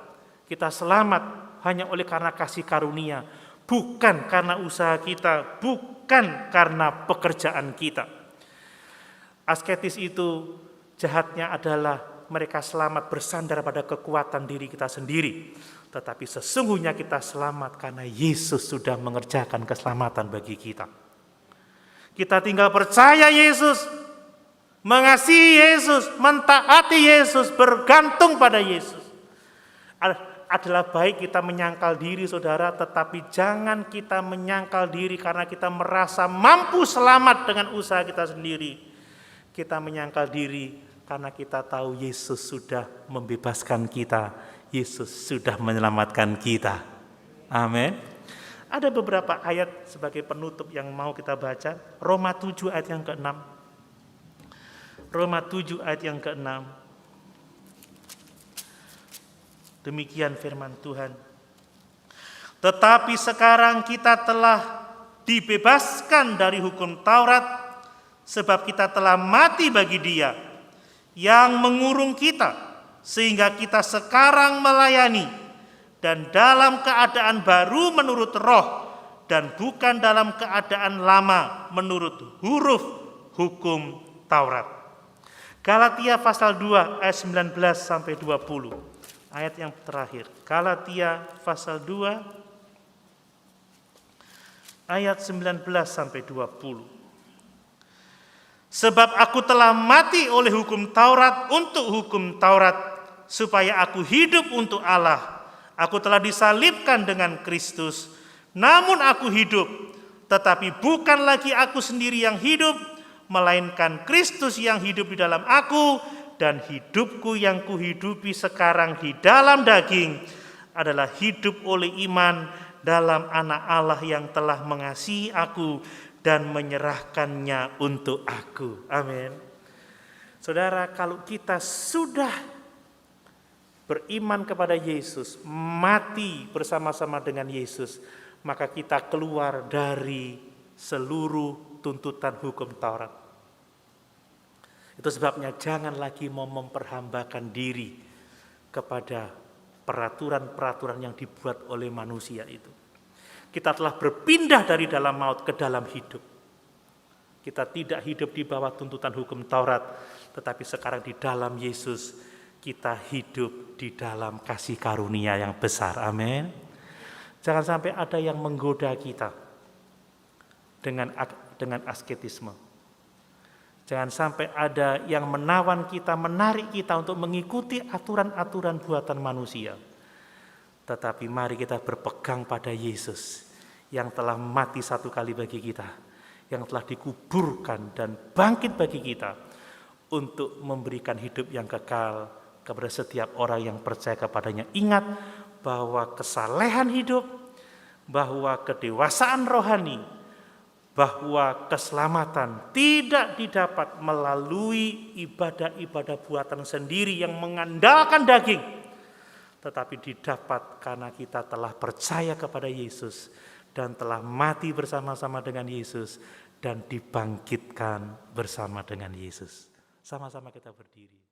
Kita selamat hanya oleh karena kasih karunia, bukan karena usaha kita, bukan karena pekerjaan kita. Asketis itu jahatnya adalah mereka selamat bersandar pada kekuatan diri kita sendiri. Tetapi sesungguhnya kita selamat karena Yesus sudah mengerjakan keselamatan bagi kita. Kita tinggal percaya Yesus, mengasihi Yesus, mentaati Yesus, bergantung pada Yesus. Adalah baik kita menyangkal diri, saudara, tetapi jangan kita menyangkal diri karena kita merasa mampu selamat dengan usaha kita sendiri. Kita menyangkal diri karena kita tahu Yesus sudah membebaskan kita, Yesus sudah menyelamatkan kita. Amin. Ada beberapa ayat sebagai penutup yang mau kita baca. Roma 7 ayat yang ke-6. Roma 7 ayat yang ke-6. Demikian firman Tuhan. Tetapi sekarang kita telah dibebaskan dari hukum Taurat, sebab kita telah mati bagi Dia yang mengurung kita, sehingga kita sekarang melayani dan dalam keadaan baru menurut roh, dan bukan dalam keadaan lama menurut huruf hukum Taurat. Galatia pasal 2 ayat 19 sampai 20. Ayat yang terakhir, Galatia pasal 2 ayat 19 sampai 20. Sebab aku telah mati oleh hukum Taurat untuk hukum Taurat, supaya aku hidup untuk Allah. Aku telah disalibkan dengan Kristus, namun aku hidup, tetapi bukan lagi aku sendiri yang hidup, melainkan Kristus yang hidup di dalam aku, dan hidupku yang kuhidupi sekarang di dalam daging adalah hidup oleh iman dalam Anak Allah yang telah mengasihi aku dan menyerahkannya untuk aku. Amin. Saudara, kalau kita sudah beriman kepada Yesus, mati bersama-sama dengan Yesus, maka kita keluar dari seluruh tuntutan hukum Taurat. Itu sebabnya jangan lagi mau memperhambakan diri kepada peraturan-peraturan yang dibuat oleh manusia itu. Kita telah berpindah dari dalam maut ke dalam hidup. Kita tidak hidup di bawah tuntutan hukum Taurat, tetapi sekarang di dalam Yesus kita hidup di dalam kasih karunia yang besar. Amin. Jangan sampai ada yang menggoda kita dengan asketisme. Jangan sampai ada yang menawan kita, menarik kita untuk mengikuti aturan-aturan buatan manusia. Tetapi mari kita berpegang pada Yesus yang telah mati satu kali bagi kita, yang telah dikuburkan dan bangkit bagi kita untuk memberikan hidup yang kekal kepada setiap orang yang percaya kepadanya. Ingat bahwa kesalehan hidup, bahwa kedewasaan rohani, bahwa keselamatan tidak didapat melalui ibadah-ibadah buatan sendiri yang mengandalkan daging, tetapi didapat karena kita telah percaya kepada Yesus dan telah mati bersama-sama dengan Yesus dan dibangkitkan bersama dengan Yesus. Sama-sama kita berdiri.